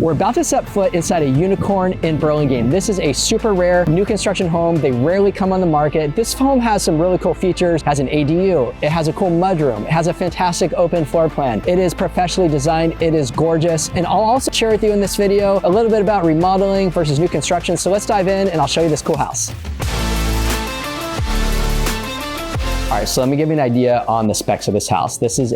We're about to set foot inside a unicorn in Burlingame. This is a super rare new construction home. They rarely come on the market. This home has some really cool features. It has an ADU. It has a cool mudroom. It has a fantastic open floor plan. It is professionally designed. It is gorgeous. And I'll also share with you in this video a little bit about remodeling versus new construction. So let's dive in and I'll show you this cool house. All right, so let me give you an idea on the specs of this house. This is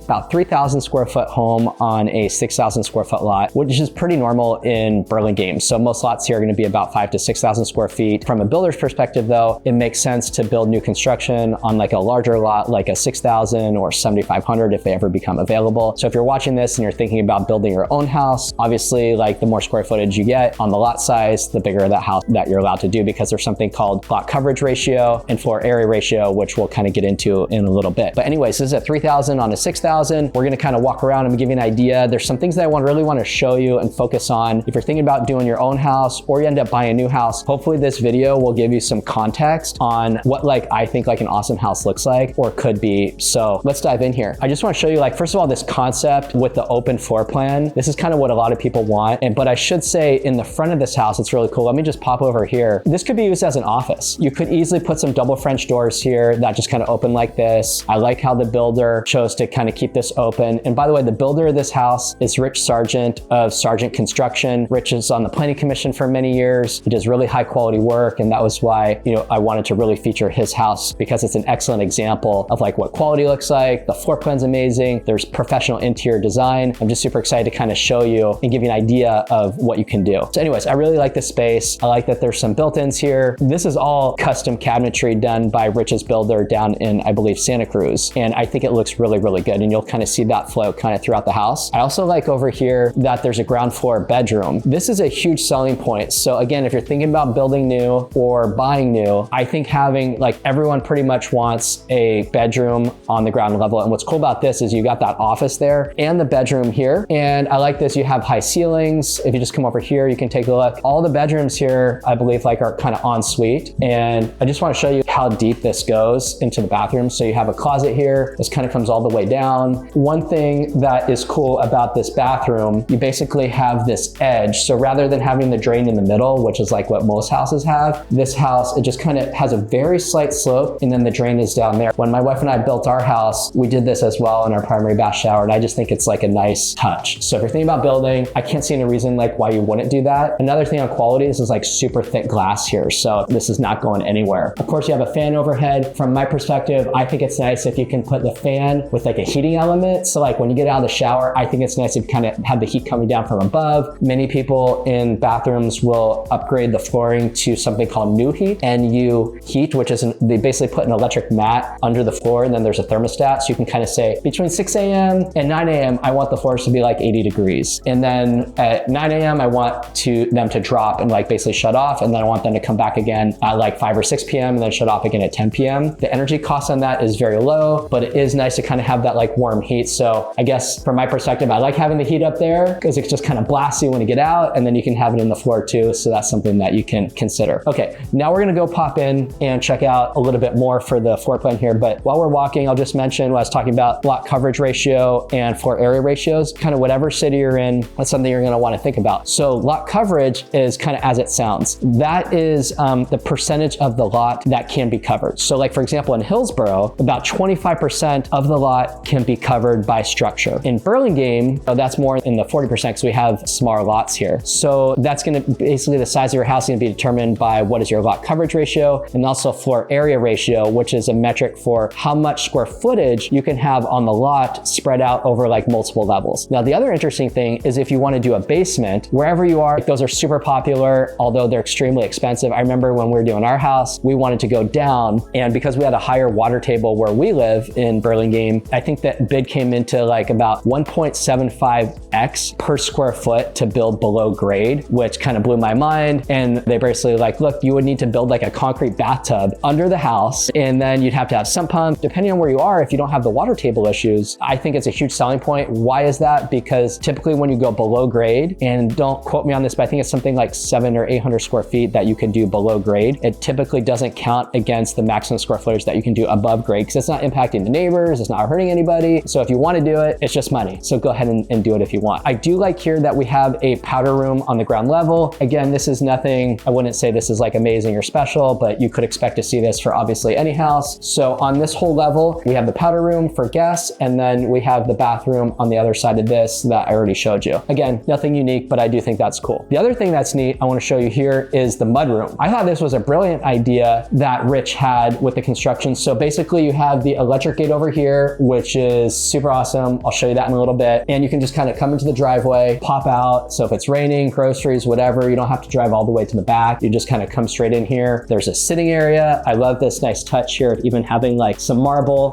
about 3,000 square foot home on a 6,000 square foot lot, which is pretty normal in Burlingame. So most lots here are gonna be about 5,000 to 6,000 square feet. From a builder's perspective though, it makes sense to build new construction on like a larger lot, like a 6,000 or 7,500 if they ever become available. So if you're watching this and you're thinking about building your own house, obviously like the more square footage you get on the lot size, the bigger that house that you're allowed to do, because there's something called lot coverage ratio and floor area ratio, which we'll kind of get into in a little bit. But anyways, this is a 3,000 on a 6,000. We're gonna kind of walk around and give you an idea. There's some things that I really want to show you and focus on. If you're thinking about doing your own house or you end up buying a new house, hopefully this video will give you some context on what I think an awesome house looks like or could be. So let's dive in here. I just want to show you first of all, this concept with the open floor plan. This is kind of what a lot of people want. But I should say in the front of this house, it's really cool. Let me just pop over here. This could be used as an office. You could easily put some double French doors here that just kind of open like this. I like how the builder chose to kind of keep this open. And by the way, the builder of this house is Sargent of Sargent Construction. Rich is on the planning commission for many years. He does really high quality work. And that was why, I wanted to really feature his house, because it's an excellent example of what quality looks like. The floor plan's amazing. There's professional interior design. I'm just super excited to kind of show you and give you an idea of what you can do. So anyways, I really like this space. I like that there's some built-ins here. This is all custom cabinetry done by Rich's builder down in, I believe, Santa Cruz. And I think it looks really, really good. And you'll kind of see that flow kind of throughout the house. I also like over here that there's a ground floor bedroom. This is a huge selling point. So again, if you're thinking about building new or buying new, I think having everyone pretty much wants a bedroom on the ground level. And what's cool about this is you got that office there and the bedroom here. And I like this, you have high ceilings. If you just come over here, you can take a look. All the bedrooms here, I believe are kind of en suite. And I just want to show you how deep this goes into the bathroom. So you have a closet here. This kind of comes all the way down. One thing that is cool about this bathroom, you basically have this edge. So rather than having the drain in the middle, which is what most houses have, this house, it just kind of has a very slight slope and then the drain is down there. When my wife and I built our house, we did this as well in our primary bath shower. And I just think it's a nice touch. So if you're thinking about building, I can't see any reason why you wouldn't do that. Another thing on quality, this is super thick glass here. So this is not going anywhere. Of course, you have a fan overhead. From my perspective, I think it's nice if you can put the fan with a heating element. So when you get out of the shower, I think it's nice if you kind of have the heat coming down from above. Many people in bathrooms will upgrade the flooring to something called new heat, NU heat, which is they basically put an electric mat under the floor and then there's a thermostat. So you can kind of say between 6 a.m. and 9 a.m., I want the floors to be 80 degrees. And then at 9 a.m., I want them to drop and basically shut off. And then I want them to come back again at 5 or 6 p.m. and then shut off again at 10 p.m. The energy cost on that is very low, but it is nice to kind of have that warm heat. So I guess from my perspective, I like having the heat up there because it just kind of blasts you when you get out, and then you can have it in the floor too. So that's something that you can consider. Okay, now we're gonna go pop in and check out a little bit more for the floor plan here. But while we're walking, I'll just mention what I was talking about, lot coverage ratio and floor area ratios. Kind of whatever city you're in, that's something you're gonna wanna think about. So lot coverage is kind of as it sounds. That is the percentage of the lot that can be covered. So for example, in Hillsborough, about 25% of the lot can be covered by structure. In Burlingame, that's more in the 40% because we have smaller lots here. So that's gonna basically the size of your house is gonna be determined by what is your lot coverage ratio and also floor area ratio, which is a metric for how much square footage you can have on the lot spread out over multiple levels. Now, the other interesting thing is if you wanna do a basement, wherever you are, those are super popular, although they're extremely expensive. I remember when we were doing our house, we wanted to go down, and because we had a higher water table where we live in Burlingame, I think that bid came into about 1.75x per square foot to build below grade, which kind of blew my mind. And they basically look, you would need to build a concrete bathtub under the house, and then you'd have to have sump pump. Depending on where you are, if you don't have the water table issues, I think it's a huge selling point. Why is that? Because typically when you go below grade, and don't quote me on this, but I think it's something 700 or 800 square feet that you can do below grade, it typically doesn't count against the maximum square footage that that you can do above grade because it's not impacting the neighbors, it's not hurting anybody. So if you want to do it, it's just money. So go ahead and do it if you want. I do like here that we have a powder room on the ground level. Again, this is nothing, I wouldn't say this is like amazing or special, but you could expect to see this for obviously any house. So on this whole level, we have the powder room for guests, and then we have the bathroom on the other side of this that I already showed you. Again, nothing unique, but I do think that's cool. The other thing that's neat I want to show you here is the mudroom. I thought this was a brilliant idea that Rich had with the construction. So basically you have the electric gate over here, which is super awesome. I'll show you that in a little bit. And you can just kind of come into the driveway, pop out. So if it's raining, groceries, whatever, you don't have to drive all the way to the back. You just kind of come straight in here. There's a sitting area. I love this nice touch here of even having like some marble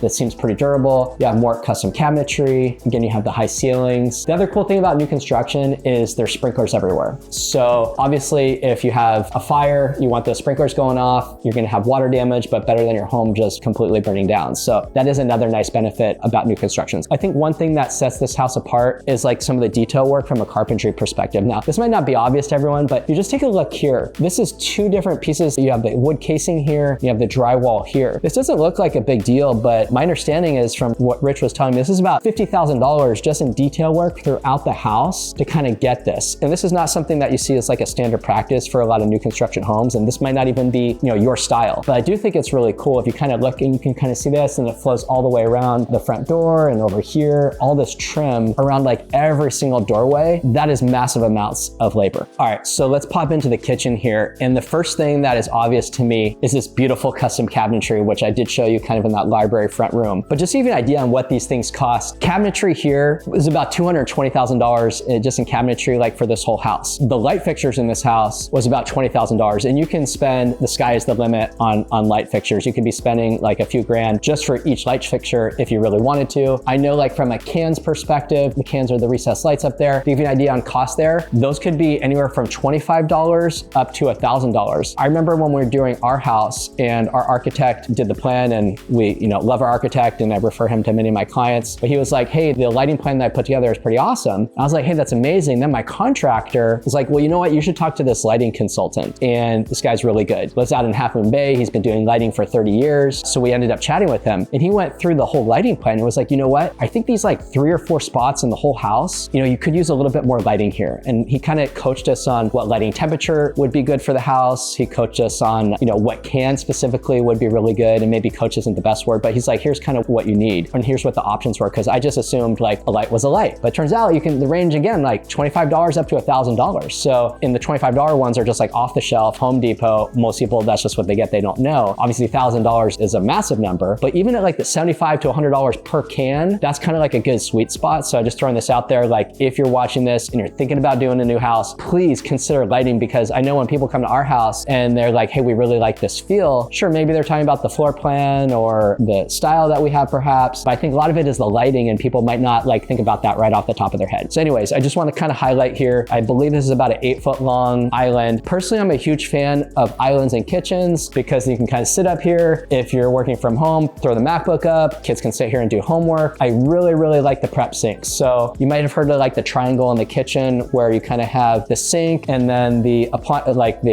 that seems pretty durable. You have more custom cabinetry. Again, you have the high ceilings. The other cool thing about new construction is there's sprinklers everywhere. So obviously if you have a fire, you want those sprinklers going off, you're gonna have water damage, but better than your home just completely burning down. So that is another nice benefit about new constructions. I think one thing that sets this house apart is like some of the detail work from a carpentry perspective. Now, this might not be obvious to everyone, but you just take a look here. This is two different pieces. You have the wood casing here, you have the drywall here. This doesn't look like a big deal, but my understanding is from what Rich was telling me, this is about $50,000 just in detail work throughout the house to kind of get this. And this is not something that you see as like a standard practice for a lot of new construction homes. And this might not even be, you know, your style, but I do think it's really cool. If you kind of look and you can kind of see this, and it flows all the way around the front door and over here, all this trim around like every single doorway. That is massive amounts of labor. All right, so let's pop into the kitchen here. And the first thing that is obvious to me is this beautiful custom cabinetry, which I did show you kind of in that library front room. But just to give you an idea on what these things cost, cabinetry here is about $220,000 just in cabinetry, like for this whole house. The light fixtures in this house was about $20,000, and you can spend, the sky is the limit on light fixtures. You could be spending like a few grand just for each light fixture if you really wanted to. I know like from a cans perspective, the cans are the recessed lights up there. To give you an idea on cost there, those could be anywhere from $25 up to $1,000. I remember when we were doing our house and our architect did the plan, and we, you know, love our architect and I refer him to many of my clients, but he was like, hey, the lighting plan that I put together is pretty awesome. And I was like, hey, that's amazing. Then my contractor was like, well, you know what? You should talk to this lighting consultant. And this guy's really good. Lives out in Half Moon Bay. He's been doing lighting for 30 years. So we ended up chatting with him, and he went through the whole lighting plan and was like, you know what? I think these like 3 or 4 spots in the whole house, you know, you could use a little bit more lighting here. And he kind of coached us on what lighting temperature would be good for the house. He coached us on, you know, what can specifically would be really good, and maybe coach isn't the best word, but he's like, here's kind of what you need. And here's what the options were. Cause I just assumed like a light was a light, but it turns out you can, the range again, like $25 up to $1,000. So in the $25 ones are just like off the shelf, Home Depot. Most people, that's just what they get. They don't know. Obviously $1,000 is a massive number, but even at like the $75 to $100 per can, that's kind of like a good sweet spot. So just throwing this out there, like if you're watching this and you're thinking about doing a new house, please consider lighting, because I know when people come to our house and they're like, hey, we really like this feel. Sure, maybe they're talking about the floor plan or the style that we have perhaps, but I think a lot of it is the lighting, and people might not like think about that right off the top of their head. So anyways, I just want to kind of highlight here, I believe this is about an 8-foot long island. Personally, I'm a huge fan of islands in kitchens because you can kind of sit up here. If you're working from home, throw the MacBook up, kids can sit here and do homework. I really, really like the prep sinks. So you might have heard of like the triangle in the kitchen where you kind of have the sink and then the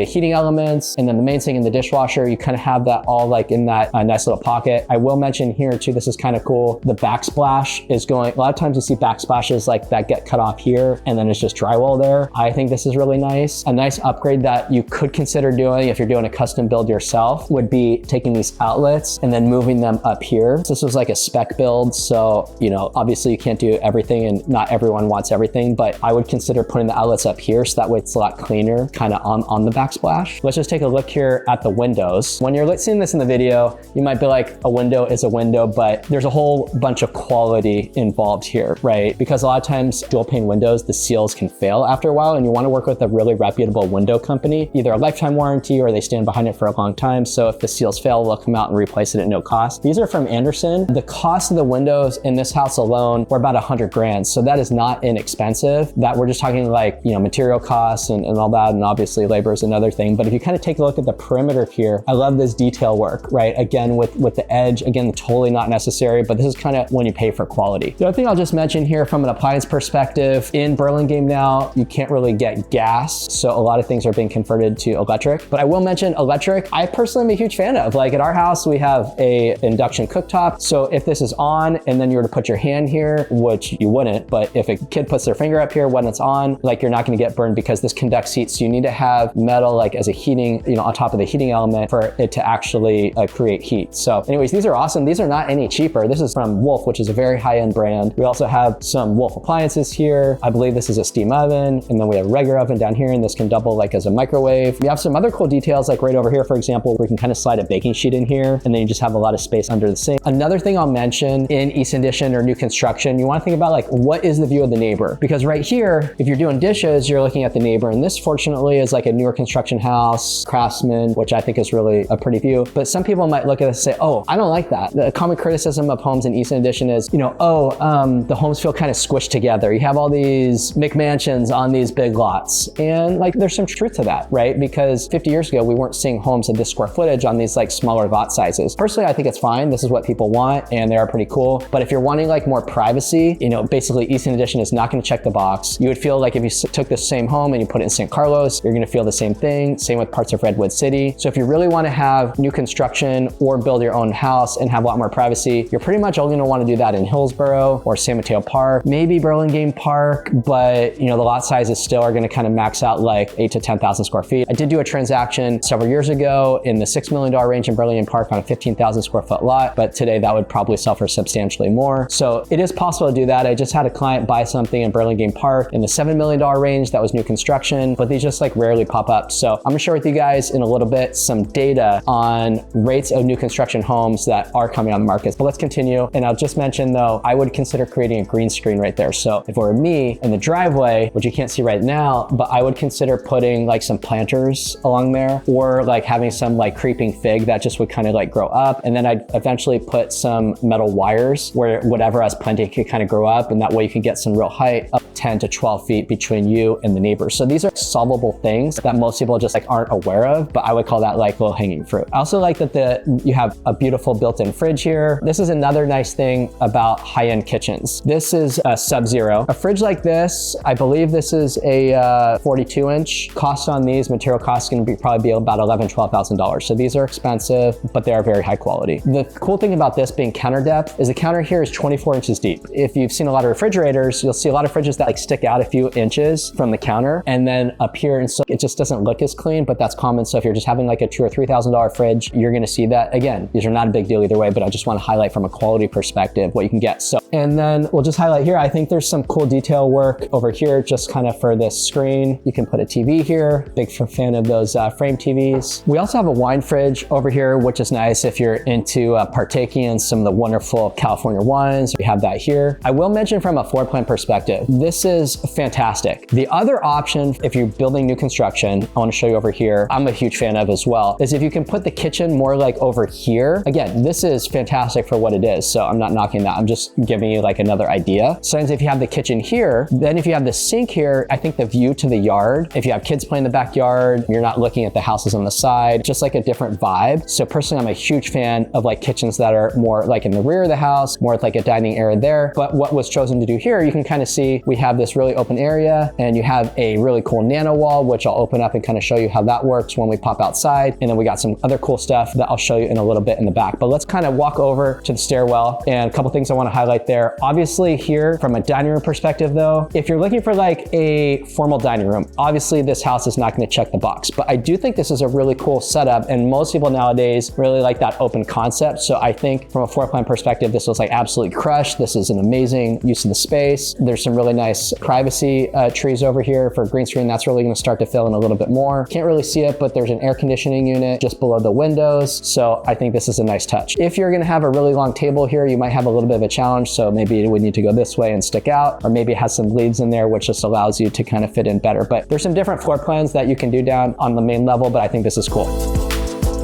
heating elements and then the main sink and the dishwasher. You kind of have that all like in that nice little pocket. I will mention here too, this is kind of cool. The backsplash is going, a lot of times you see backsplashes like that get cut off here and then it's just drywall there. I think this is really nice. A nice upgrade that you could consider doing if you're doing a custom build yourself would be taking these outlets and then moving them up here. So this was like a spec build. So, you know, obviously you can't do everything and not everyone wants everything, but I would consider putting the outlets up here so that way it's a lot cleaner kind of on the backsplash. Let's just take a look here at the windows. When you're seeing this in the video, you might be like, a window is a window, but there's a whole bunch of quality involved here, right? Because a lot of times dual pane windows, the seals can fail after a while, and you want to work with a really reputable window company, either a lifetime warranty or they stand behind it for a long time. So if the seals fail, they'll come out and replace it at no cost. These are from Anderson. The cost of the windows in this house alone were about 100 grand. So that is not inexpensive. That we're just talking like, you know, material costs and all that. And obviously labor is another thing. But if you kind of take a look at the perimeter here, I love this detail work, right? Again, with the edge, again, totally not necessary, but this is kind of when you pay for quality. The other thing I'll just mention here from an appliance perspective, in Burlingame now, you can't really get gas. So a lot of things are being converted to electric, but I will mention electric. I personally am a huge fan of. like at our house, we have a induction cooktop. So if this is on and then you were to put your hand here, which you wouldn't, but if a kid puts their finger up here when it's on, like you're not gonna get burned because this conducts heat. So you need to have metal like as a heating, on top of the heating element for it to actually create heat. So anyways, these are awesome. These are not any cheaper. This is from Wolf, which is a very high-end brand. We also have some Wolf appliances here. I believe this is a steam oven. And then we have a regular oven down here, and this can double like as a microwave. We have some other cool details, like right over here, for example, where we can kind of slide a baking sheet in here, and then you just have a lot of space under the sink. Another thing I'll mention in Easton addition or new construction, you want to think about like, what is the view of the neighbor? Because right here, if you're doing dishes, you're looking at the neighbor, and this fortunately is like a newer construction house, Craftsman, which I think is really a pretty view. But some people might look at this and say, oh, I don't like that. The common criticism of homes in Easton addition is, the homes feel kind of squished together. You have all these McMansions on these big lots. And like, there's some truth to that, right? Because 50 years ago, we weren't seeing homes of this square footage on these like smaller lot sizes. Personally, I think it's fine. This is what people want, and they are pretty cool. But if you're wanting like more privacy, basically Easton addition is not going to check the box. You would feel like if you took this same home and you put it in St. Carlos, you're going to feel the same thing. Same with parts of Redwood City. So if you really want to have new construction or build your own house and have a lot more privacy, you're pretty much only going to want to do that in Hillsborough or San Mateo Park, maybe Burlingame Park, but the lot sizes still are going to kind of max out like 8 to 10,000 square feet. I did do a transaction several years ago in the $6 million range in Burlingame Park on a 15,000 square foot lot, but today that would probably sell for substantially more. So it is possible to do that. I just had a client buy something in Burlingame Park in the $7 million range that was new construction, but these just like rarely pop up. So I'm gonna share with you guys in a little bit some data on rates of new construction homes that are coming on the market. But let's continue. And I'll just mention though, I would consider creating a green screen right there. So if it were me in the driveway, which you can't see right now, but I would consider putting like some planters along there, or like having some like creeping fig that just would kind of like grow up. And then I'd eventually put some metal wires where whatever has plenty could kind of grow up. And that way you can get some real height up 10 to 12 feet between you and the neighbors. So these are solvable things that most people just like aren't aware of, but I would call that like low hanging fruit. I also like that you have a beautiful built-in fridge here. This is another nice thing about high-end kitchens. This is a Sub-Zero. A fridge like this, I believe this is a 42 inch. Cost on these, material costs can probably be about $11,000, $12,000. So these are expensive, but they are very high quality. The cool thing about this being counter depth is the counter here is 24 inches deep. If you've seen a lot of refrigerators, you'll see a lot of fridges that like stick out a few inches from the counter and then up here, and so it just doesn't look as clean, but that's common. So if you're just having like a $2,000 or $3,000 fridge, you're gonna see that. Again, these are not a big deal either way, but I just wanna highlight from a quality perspective what you can get. So, and then we'll just highlight here, I think there's some cool detail work over here, just kind of for this screen. You can put a TV here, big fan of those frame TVs. We also have a wine fridge over here, which is nice if you're into partaking in some of the wonderful California wines. We have that here. I will mention from a floor plan perspective, this is fantastic. The other option, if you're building new construction, I want to show you over here, I'm a huge fan of as well, is if you can put the kitchen more like over here. Again, this is fantastic for what it is, so I'm not knocking that. I'm just giving you like another idea. Sometimes if you have the kitchen here, then if you have the sink here, I think the view to the yard, if you have kids playing in the backyard, you're not looking at the houses on the side, just like a different vibe. So personally, I'm a huge fan of like kitchens that are more like in the rear of the house, more like a dining area there. But what was chosen to do here, you can kind of see we have this really open area, and you have a really cool nano wall, which I'll open up and kind of show you how that works when we pop outside. And then we got some other cool stuff that I'll show you in a little bit in the back. But let's kind of walk over to the stairwell, and a couple things I want to highlight there. Obviously here from a dining room perspective though, if you're looking for like a formal dining room, obviously this house is not going to check the box, but I do think this is a really cool setup, and most people nowadays really like that open concept. So I think from a floor plan perspective, this was like absolutely crushed. This is an amazing use of the space. There's some really nice privacy trees over here for green screen. That's really going to start to fill in a little bit more. Can't really see it, but there's an air conditioning unit just below the windows. So I think this is a nice touch. If you're going to have a really long table here, you might have a little bit of a challenge. So maybe it would need to go this way and stick out, or maybe it has some leads in there, which just allows you to kind of fit in better. But there's some different floor plans that you can do down on the main level, but I think this is cool.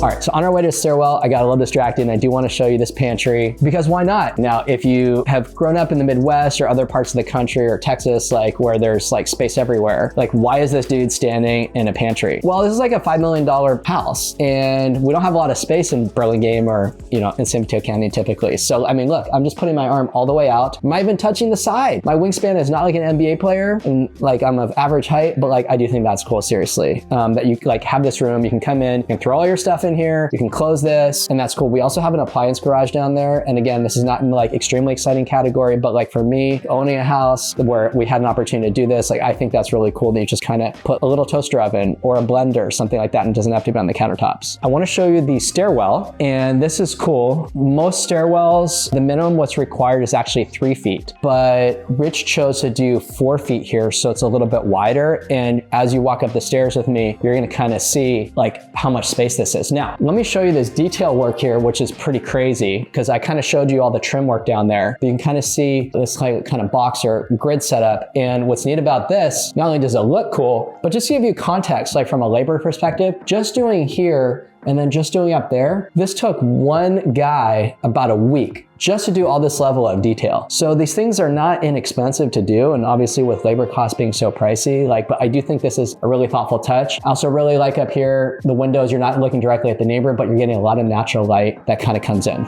All right, so on our way to the stairwell, I got a little distracted, and I do want to show you this pantry, because why not? Now, if you have grown up in the Midwest or other parts of the country or Texas, like where there's like space everywhere, like why is this dude standing in a pantry? Well, this is like a $5 million house, and we don't have a lot of space in Burlingame or, in San Mateo County typically. So, I mean, look, I'm just putting my arm all the way out. I'm not even touching the side. My wingspan is not like an NBA player, and like I'm of average height, but like I do think that's cool, seriously, that you like have this room, you can come in, you can throw all your stuff in in here. You can close this, and that's cool. We also have an appliance garage down there. And again, this is not in like extremely exciting category, but like for me, owning a house where we had an opportunity to do this, like I think that's really cool that you just kind of put a little toaster oven or a blender, something like that, and it doesn't have to be on the countertops. I want to show you the stairwell, and this is cool. Most stairwells, the minimum what's required is actually 3 feet, but Rich chose to do 4 feet here, so it's a little bit wider. And as you walk up the stairs with me, you're going to kind of see like how much space this is. Now, let me show you this detail work here, which is pretty crazy because I kind of showed you all the trim work down there. But you can kind of see this kind of box or grid setup. And what's neat about this, not only does it look cool, but just to give you context, like from a labor perspective, just doing here and then just doing up there, this took one guy about a week just to do all this level of detail. So these things are not inexpensive to do, and obviously with labor costs being so pricey, but I do think this is a really thoughtful touch. I also really like up here, the windows, you're not looking directly at the neighbor, but you're getting a lot of natural light that kind of comes in.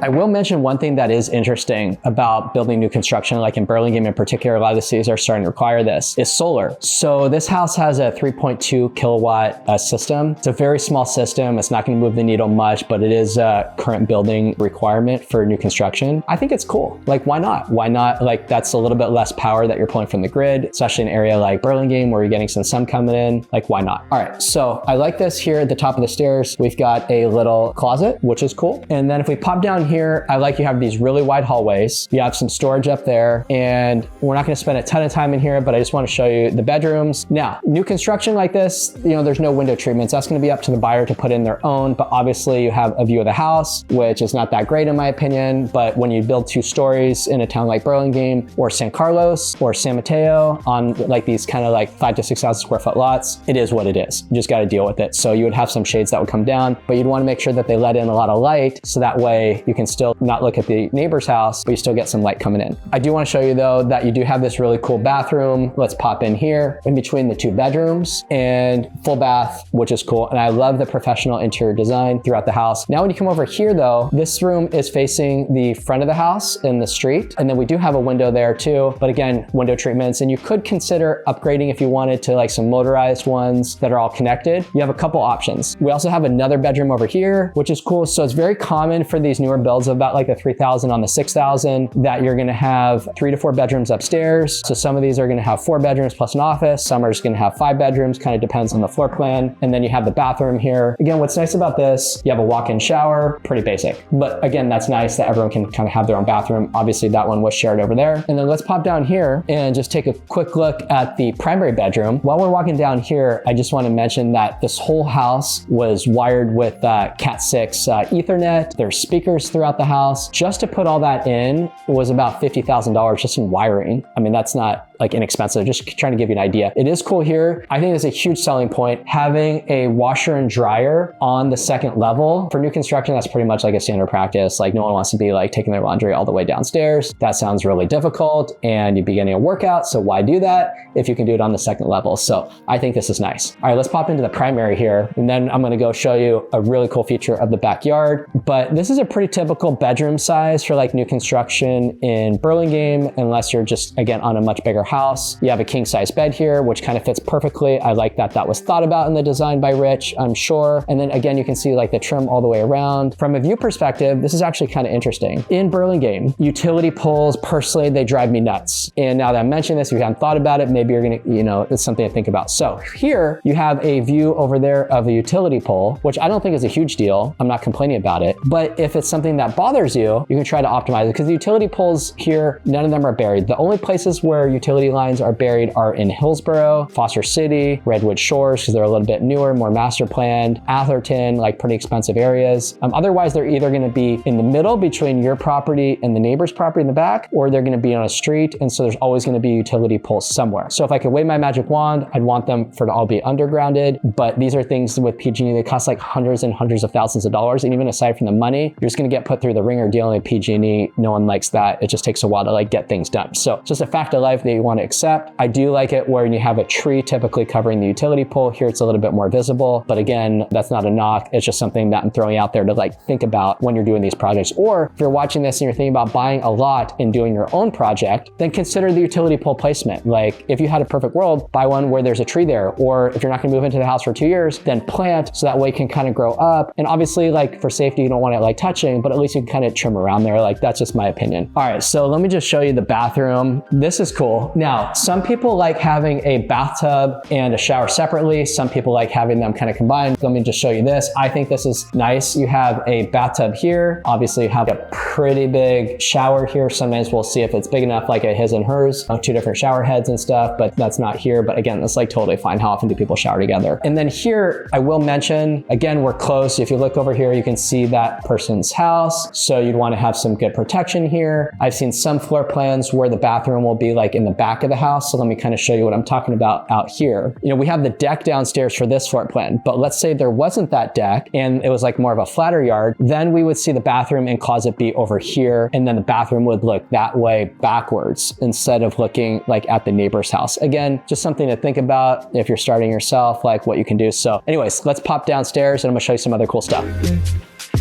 I will mention one thing that is interesting about building new construction, like in Burlingame in particular, a lot of the cities are starting to require this, is solar. So this house has a 3.2 kilowatt system. It's a very small system. It's not going to move the needle much, but it is a current building requirement for new construction. I think it's cool. Like, why not? Why not? Like, that's a little bit less power that you're pulling from the grid, especially in an area like Burlingame where you're getting some sun coming in. Like, why not? All right, so I like this here at the top of the stairs. We've got a little closet, which is cool. And then if we pop down here, I like you have these really wide hallways. You have some storage up there, and we're not going to spend a ton of time in here, but I just want to show you the bedrooms. Now, new construction like this, there's no window treatments. That's going to be up to the buyer to put in their own, but obviously you have a view of the house, which is not that great in my opinion, but when you build 2 stories in a town like Burlingame or San Carlos or San Mateo on like these kind of like 5,000 to 6,000 square foot lots, it is what it is. You just got to deal with it. So you would have some shades that would come down, but you'd want to make sure that they let in a lot of light, so that way you can still not look at the neighbor's house, but you still get some light coming in. I do want to show you though that you do have this really cool bathroom. Let's pop in here in between the 2 bedrooms, and full bath, which is cool. And I love the professional interior design throughout the house. Now, when you come over here though, this room is facing the front of the house in the street. And then we do have a window there too, but again, window treatments, and you could consider upgrading if you wanted to like some motorized ones that are all connected. You have a couple options. We also have another bedroom over here, which is cool. So it's very common for these newer builds of about like the 3,000 on the 6,000 that you're going to have 3 to 4 bedrooms upstairs. So some of these are going to have 4 bedrooms plus an office. Some are just going to have 5 bedrooms, kind of depends on the floor plan. And then you have the bathroom here. Again, what's nice about this, you have a walk-in shower, pretty basic. But again, that's nice that everyone can kind of have their own bathroom. Obviously that one was shared over there. And then let's pop down here and just take a quick look at the primary bedroom. While we're walking down here, I just want to mention that this whole house was wired with Cat 6 Ethernet. There's speakers throughout the house. Just to put all that in was about $50,000 just in wiring. I mean, that's not like inexpensive, just trying to give you an idea. It is cool here. I think it's a huge selling point. Having a washer and dryer on the 2nd level for new construction, that's pretty much like a standard practice. Like no one wants to be like taking their laundry all the way downstairs. That sounds really difficult and you'd be getting a workout. So why do that if you can do it on the 2nd level? So I think this is nice. All right, let's pop into the primary here. And then I'm gonna go show you a really cool feature of the backyard. But this is a pretty typical bedroom size for like new construction in Burlingame, unless you're just, again, on a much bigger house. You have a king size bed here, which kind of fits perfectly. I like that that was thought about in the design by Rich, I'm sure. And then again, you can see like the trim all the way around. From a view perspective, this is actually kind of interesting. In Burlingame, utility poles, personally, they drive me nuts. And now that I'm mentioning this, if you haven't thought about it, maybe you're gonna, it's something to think about. So here you have a view over there of a utility pole, which I don't think is a huge deal. I'm not complaining about it. But if it's something that bothers you, you can try to optimize it, because the utility poles here, none of them are buried. The only places where utility lines are buried are in Hillsborough, Foster City, Redwood Shores, because they're a little bit newer, more master planned, Atherton, like pretty expensive areas. Otherwise, they're either going to be in the middle between your property and the neighbor's property in the back, or they're going to be on a street. And so there's always going to be utility poles somewhere. So if I could wave my magic wand, I'd want them to all be undergrounded. But these are things with PG&E, they cost like hundreds and hundreds of thousands of dollars. And even aside from the money, you're just going to get put through the ringer dealing with PG&E. No one likes that. It just takes a while to like get things done. So it's just a fact of life that you want to accept. I do like it when you have a tree typically covering the utility pole. Here it's a little bit more visible, but again, that's not a knock. It's just something that I'm throwing out there to like think about when you're doing these projects. Or if you're watching this and you're thinking about buying a lot and doing your own project, then consider the utility pole placement. Like if you had a perfect world, buy one where there's a tree there. Or if you're not going to move into the house for 2 years, then plant so that way it can kind of grow up. And obviously, like for safety, you don't want it like touching, but at least you can kind of trim around there. Like that's just my opinion. All right, so let me just show you the bathroom. This is cool. Now, some people like having a bathtub and a shower separately. Some people like having them kind of combined. Let me just show you this. I think this is nice. You have a bathtub here. Obviously, you have a pretty big shower here. Sometimes we'll see if it's big enough, like a his and hers, 2 different shower heads and stuff, but that's not here. But again, that's like totally fine. How often do people shower together? And then here, I will mention, again, we're close. If you look over here, you can see that person's house. So you'd want to have some good protection here. I've seen some floor plans where the bathroom will be like in the back of the house. So let me kind of show you what I'm talking about out here. You know, we have the deck downstairs for this floor plan, but let's say there wasn't that deck and it was like more of a flatter yard, then we would see the bathroom and closet be over here. And then the bathroom would look that way backwards instead of looking like at the neighbor's house. Again, just something to think about if you're starting yourself, like what you can do. So anyways, let's pop downstairs and I'm gonna show you some other cool stuff.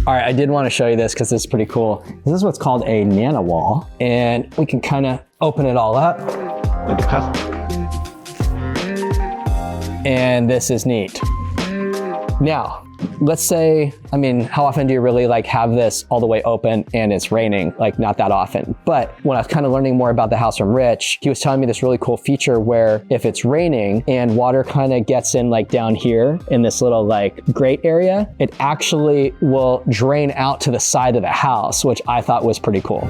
All right, I did want to show you this because this is pretty cool. This is what's called a nano wall, and we can kind of open it all up. And this is neat. Now, let's say, I mean, how often do you really like have this all the way open and it's raining? Like not that often. But when I was kind of learning more about the house from Rich, he was telling me this really cool feature where if it's raining and water kind of gets in like down here in this little like grate area, it actually will drain out to the side of the house, which I thought was pretty cool.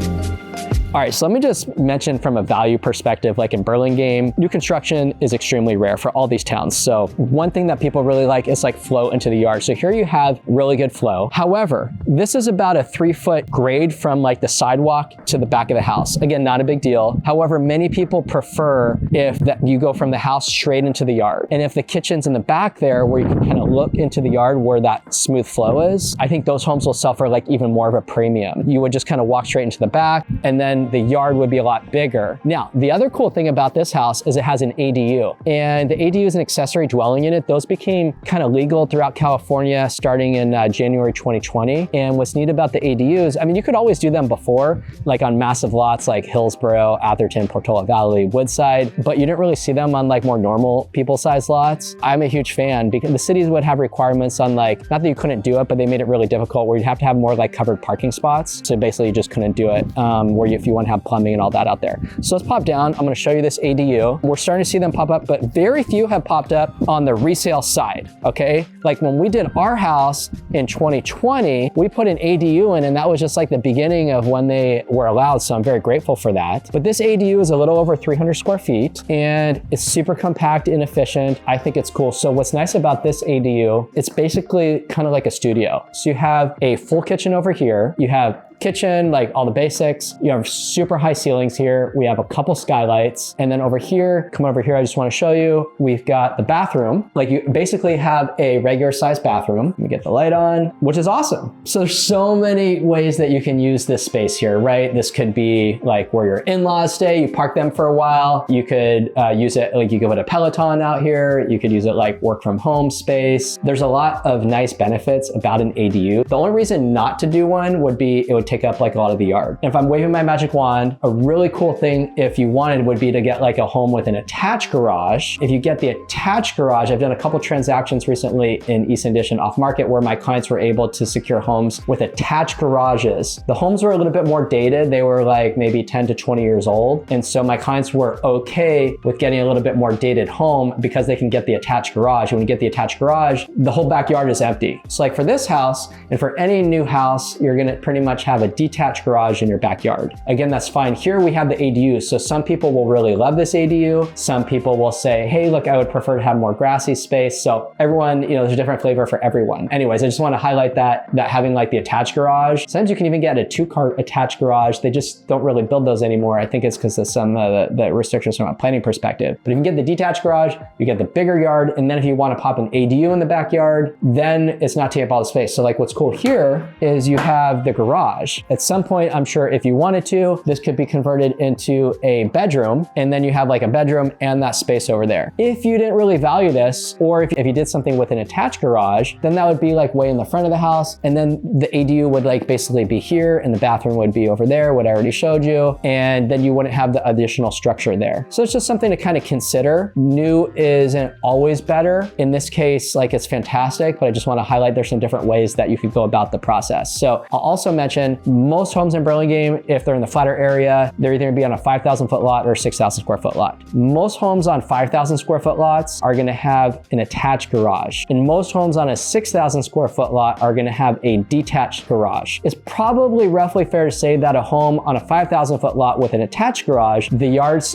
All right, so let me just mention from a value perspective, like in Burlingame, new construction is extremely rare for all these towns. So one thing that people really like is like flow into the yard. So here you have really good flow. However, this is about a 3-foot grade from like the sidewalk to the back of the house. Again, not a big deal. However, many people prefer if that you go from the house straight into the yard. And if the kitchen's in the back there where you can kind of look into the yard where that smooth flow is, I think those homes will sell for like even more of a premium. You would just kind of walk straight into the back and then the yard would be a lot bigger. Now, the other cool thing about this house is it has an ADU, and the ADU is an accessory dwelling unit. Those became kind of legal throughout California starting in January 2020. And what's neat about the ADUs, I mean, you could always do them before, like on massive lots like Hillsborough, Atherton, Portola Valley, Woodside, but you didn't really see them on like more normal people-sized lots. I'm a huge fan because the cities would have requirements on like, not that you couldn't do it, but they made it really difficult where you'd have to have more like covered parking spots. So basically you just couldn't do it where if you want to have plumbing and all that out there. So let's pop down. I'm going to show you this ADU. We're starting to see them pop up, but very few have popped up on the resale side, okay? Like when we did our house in 2020, we put an ADU in and that was just like the beginning of when they were allowed. So I'm very grateful for that. But this ADU is a little over 300 square feet and it's super compact and efficient. I think it's cool. So what's nice about this ADU, it's basically kind of like a studio. So you have a full kitchen over here. You have kitchen, like all the basics. You have super high ceilings here. We have a couple skylights. And then over here, come over here, I just want to show you, we've got the bathroom. Like you basically have a regular sized bathroom. Let me get the light on, which is awesome. So there's so many ways that you can use this space here, right? This could be like where your in-laws stay, you park them for a while. You could use it, like you could put a Peloton out here. You could use it like work from home space. There's a lot of nice benefits about an ADU. The only reason not to do one would be, it would take up like a lot of the yard. And if I'm waving my magic wand, a really cool thing if you wanted would be to get like a home with an attached garage. If you get the attached garage, I've done a couple transactions recently in Easton off market where my clients were able to secure homes with attached garages. The homes were a little bit more dated. They were like maybe 10 to 20 years old. And so my clients were okay with getting a little bit more dated home because they can get the attached garage. And when you get the attached garage, the whole backyard is empty. So like for this house and for any new house, you're gonna pretty much have a detached garage in your backyard. Again, that's fine. Here we have the ADU. So some people will really love this ADU. Some people will say, hey, look, I would prefer to have more grassy space. So everyone, you know, there's a different flavor for everyone. Anyways, I just want to highlight that having like the attached garage, sometimes you can even get a 2-car attached garage. They just don't really build those anymore. I think it's because of some of the restrictions from a planning perspective. But if you get the detached garage, you get the bigger yard. And then if you want to pop an ADU in the backyard, then it's not taking up all the space. So like what's cool here is you have the garage. garage. At some point, I'm sure if you wanted to, this could be converted into a bedroom, and then you have like a bedroom and that space over there. If you didn't really value this, or if you did something with an attached garage, then that would be like way in the front of the house, and then the ADU would like basically be here, and the bathroom would be over there, what I already showed you, and then you wouldn't have the additional structure there. So it's just something to kind of consider. New isn't always better. In this case, like it's fantastic, but I just want to highlight there's some different ways that you could go about the process. So I'll also mention most homes in Burlingame, if they're in the flatter area, they're either gonna be on a 5,000 foot lot or a 6,000 square foot lot. Most homes on 5,000 square foot lots are gonna have an attached garage. And most homes on a 6,000 square foot lot are gonna have a detached garage. It's probably roughly fair to say that a home on a 5,000 foot lot with an attached garage, the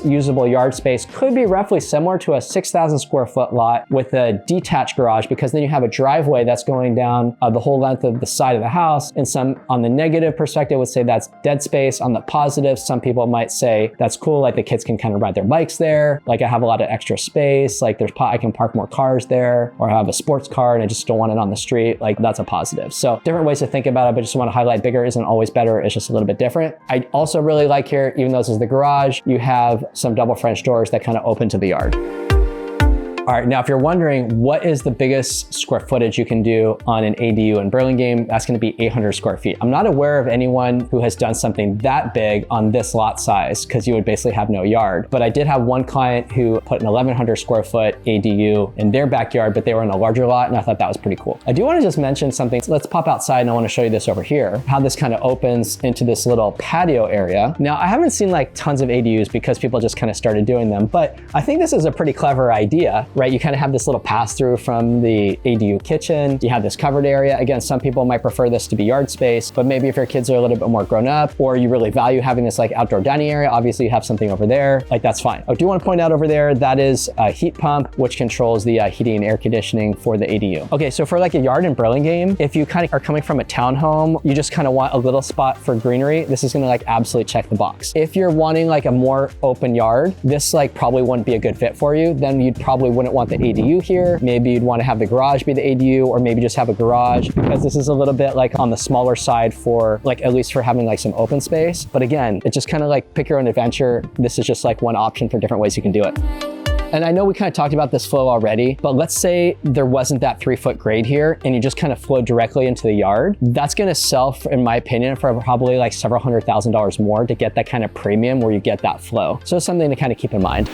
usable yard space could be roughly similar to a 6,000 square foot lot with a detached garage, because then you have a driveway that's going down the whole length of the side of the house. And some on the negative perspective would say that's dead space. On the positive, some people might say that's cool, like the kids can kind of ride their bikes there. Like I have a lot of extra space, like I can park more cars there, or I have a sports car and I just don't want it on the street. Like that's a positive. So different ways to think about it, but just want to highlight bigger isn't always better. It's just a little bit different. I also really like here, even though this is the garage, you have some double French doors that kind of open to the yard. All right, now if you're wondering what is the biggest square footage you can do on an ADU in Burlingame, that's gonna be 800 square feet. I'm not aware of anyone who has done something that big on this lot size, because you would basically have no yard. But I did have one client who put an 1,100 square foot ADU in their backyard, but they were in a larger lot, and I thought that was pretty cool. I do wanna just mention something. Let's pop outside, and I wanna show you this over here, how this kind of opens into this little patio area. Now, I haven't seen like tons of ADUs because people just kind of started doing them, but I think this is a pretty clever idea, right? You kind of have this little pass through from the ADU kitchen. You have this covered area. Again, some people might prefer this to be yard space, but maybe if your kids are a little bit more grown up, or you really value having this like outdoor dining area, obviously you have something over there, like that's fine. I do want to point out over there, that is a heat pump, which controls the heating and air conditioning for the ADU. Okay, so for like a yard in Burlingame, if you kind of are coming from a townhome, you just kind of want a little spot for greenery, this is gonna like absolutely check the box. If you're wanting like a more open yard, this like probably wouldn't be a good fit for you. Then you probably wouldn't want the ADU here. Maybe you'd want to have the garage be the ADU, or maybe just have a garage, because this is a little bit like on the smaller side for like, at least for having like some open space. But again, it's just kind of like pick your own adventure. This is just like one option for different ways you can do it. And I know we kind of talked about this flow already, but let's say there wasn't that 3-foot grade here and you just kind of flowed directly into the yard. That's gonna sell, in my opinion, for probably like several $100,000 more to get that kind of premium where you get that flow. So it's something to kind of keep in mind.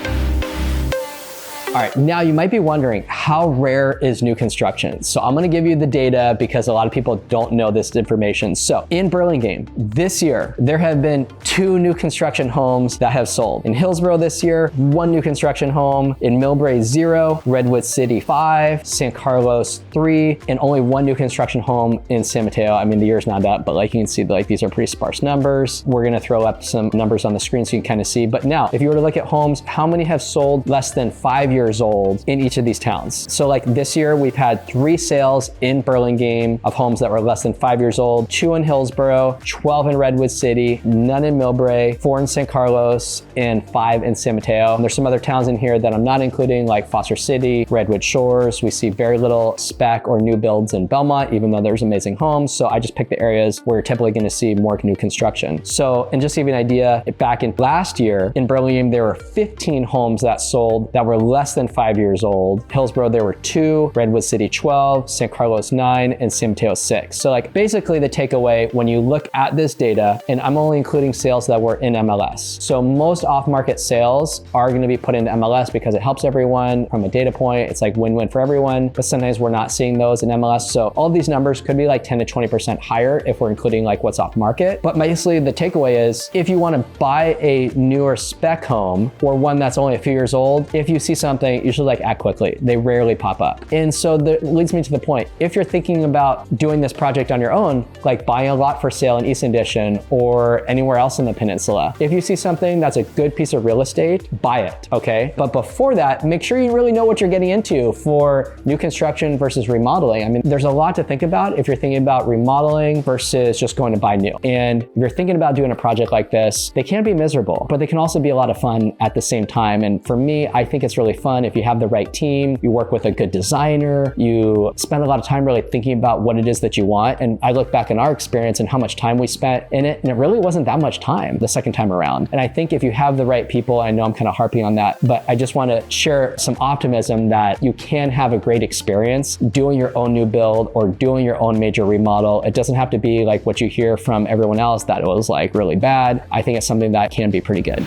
All right, now you might be wondering, how rare is new construction? So I'm gonna give you the data because a lot of people don't know this information. So in Burlingame, this year, there have been 2 new construction homes that have sold. In Hillsborough this year, 1 new construction home. In Millbrae, 0. Redwood City, 5. San Carlos, 3. And only 1 new construction home in San Mateo. I mean, the year's not up, but like you can see, like these are pretty sparse numbers. We're gonna throw up some numbers on the screen so you can kind of see. But now, if you were to look at homes, how many have sold less than 5 years old in each of these towns? So like this year, we've had 3 sales in Burlingame of homes that were less than 5 years old, 2 in Hillsborough, 12 in Redwood City, none in Millbrae, 4 in San Carlos, and 5 in San Mateo. And there's some other towns in here that I'm not including, like Foster City, Redwood Shores. We see very little spec or new builds in Belmont, even though there's amazing homes. So I just picked the areas where you're typically gonna see more new construction. So, and just to give you an idea, back in last year in Burlingame, there were 15 homes that sold that were less than 5 years old. Hillsborough, there were 2, Redwood City 12, San Carlos 9, and San Mateo 6. So like basically the takeaway when you look at this data, and I'm only including sales that were in MLS. So most off-market sales are gonna be put into MLS because it helps everyone from a data point. It's like win-win for everyone, but sometimes we're not seeing those in MLS. So all these numbers could be like 10 to 20% higher if we're including like what's off-market. But basically the takeaway is if you wanna buy a newer spec home or one that's only a few years old, if you see something, usually like act quickly. They rarely pop up. And so that leads me to the point. If you're thinking about doing this project on your own, like buying a lot for sale in Easton or anywhere else in the peninsula, if you see something that's a good piece of real estate, buy it, okay? But before that, make sure you really know what you're getting into for new construction versus remodeling. I mean, there's a lot to think about if you're thinking about remodeling versus just going to buy new. And if you're thinking about doing a project like this, they can be miserable, but they can also be a lot of fun at the same time. And for me, I think it's really fun if you have the right team, you work work with a good designer, you spend a lot of time really thinking about what it is that you want. And I look back in our experience and how much time we spent in it, and it really wasn't that much time the second time around. And I think if you have the right people, I know I'm kind of harping on that, but I just want to share some optimism that you can have a great experience doing your own new build or doing your own major remodel. It doesn't have to be like what you hear from everyone else that it was like really bad. I think it's something that can be pretty good.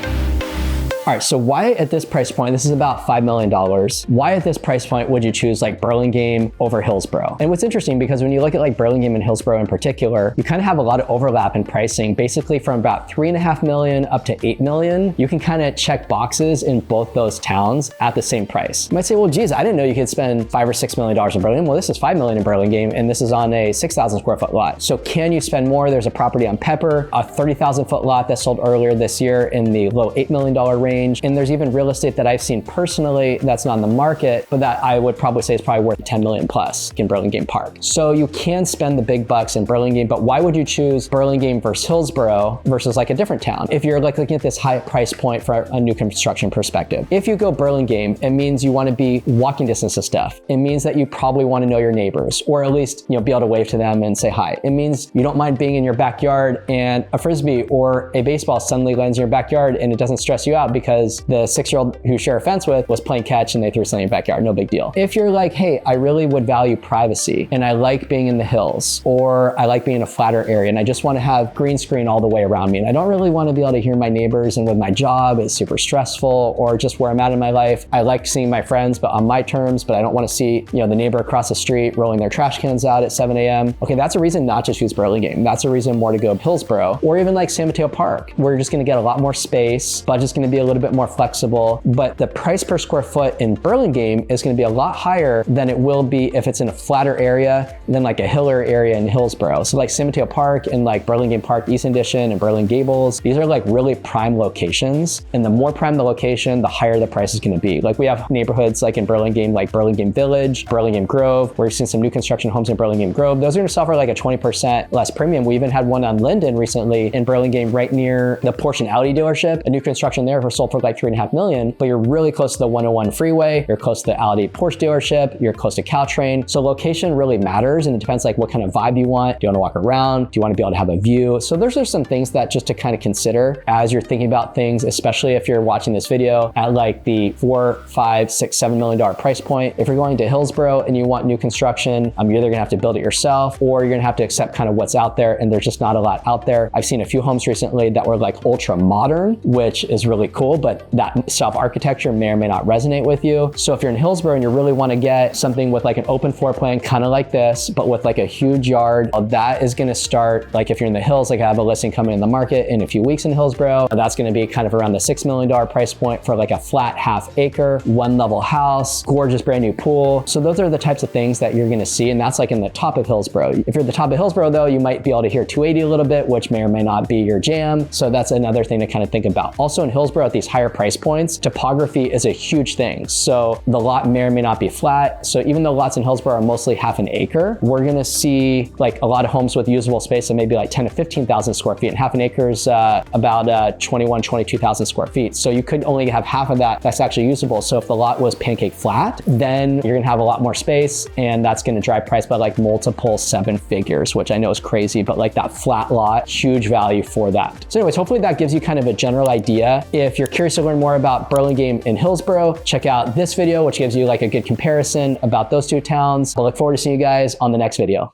All right, so why at this price point, this is about $5 million, why at this price point would you choose like Burlingame over Hillsborough? And what's interesting, because when you look at like Burlingame and Hillsborough in particular, you kind of have a lot of overlap in pricing, basically from about $3.5 million up to $8 million. You can kind of check boxes in both those towns at the same price. You might say, well, geez, I didn't know you could spend $5 or $6 million in Burlingame. Well, this is $5 million in Burlingame, and this is on a 6,000 square foot lot. So can you spend more? There's a property on Pepper, a 30,000 foot lot that sold earlier this year in the low $8 million range. And there's even real estate that I've seen personally that's not on the market, but that I would probably say is probably worth 10 million plus in Burlingame Park. So you can spend the big bucks in Burlingame, but why would you choose Burlingame versus Hillsborough versus like a different town? If you're like looking at this high price point for a new construction perspective, if you go Burlingame, it means you want to be walking distance to stuff. It means that you probably want to know your neighbors, or at least, you know, be able to wave to them and say hi. It means you don't mind being in your backyard and a Frisbee or a baseball suddenly lands in your backyard and it doesn't stress you out because the 6-year-old who you share a fence with was playing catch and they threw something in your backyard, no big deal. If you're like, hey, I really would value privacy and I like being in the hills, or I like being in a flatter area and I just want to have green screen all the way around me and I don't really want to be able to hear my neighbors, and with my job it's super stressful, or just where I'm at in my life, I like seeing my friends but on my terms, but I don't want to see, you know, the neighbor across the street rolling their trash cans out at 7 a.m. Okay, that's a reason not to choose Burlingame. That's a reason more to go Hillsborough, or even like San Mateo Park, where you're just going to get a lot more space, budget's going to be a little bit more flexible, but the price per square foot in Burlingame is going to be a lot higher than it will be if it's in a flatter area than like a hiller area in Hillsborough. So like San Mateo Park and like Burlingame Park, Easton Addition and Burlingame Gables, these are like really prime locations. And the more prime the location, the higher the price is going to be. Like we have neighborhoods like in Burlingame, like Burlingame Village, Burlingame Grove. We're seeing some new construction homes in Burlingame Grove. Those are going to sell for like a 20% less premium. We even had one on Linden recently in Burlingame, right near the Porsche and Audi dealership. A new construction there for sold for like $3.5 million, but you're really close to the 101 freeway. You're close to the Audi Porsche dealership. You're close to Caltrain. So location really matters, and it depends like what kind of vibe you want. Do you want to walk around? Do you want to be able to have a view? So those are some things that just to kind of consider as you're thinking about things, especially if you're watching this video at like the $4, $5, $6, $7 million price point. If you're going to Hillsborough and you want new construction, you're either gonna have to build it yourself, or you're gonna have to accept kind of what's out there, and there's just not a lot out there. I've seen a few homes recently that were like ultra modern, which is really cool, but that style of architecture may or may not resonate with you. So if you're in Hillsborough and you really want to get something with like an open floor plan, kind of like this, but with like a huge yard, that is going to start, like if you're in the hills, like I have a listing coming in the market in a few weeks in Hillsborough, that's going to be kind of around the $6 million price point for like a flat half acre, 1-level house, gorgeous brand new pool. So those are the types of things that you're going to see, and that's like in the top of Hillsborough. If you're at the top of Hillsborough though, you might be able to hear 280 a little bit, which may or may not be your jam. So that's another thing to kind of think about. Also in Hillsborough at these higher price points, topography is a huge thing. So the lot may or may not be flat. So even though lots in Hillsborough are mostly half an acre, we're gonna see like a lot of homes with usable space of maybe like 10 to 15,000 square feet, and half an acre is about 21, 22,000 square feet. So you could only have half of that that's actually usable. So if the lot was pancake flat, then you're gonna have a lot more space, and that's gonna drive price by like multiple 7 figures, which I know is crazy, but like that flat lot, huge value for that. So anyways, hopefully that gives you kind of a general idea. If you're curious to learn more about Burlingame and Hillsborough, check out this video, which gives you like a good comparison about those two towns. I look forward to seeing you guys on the next video.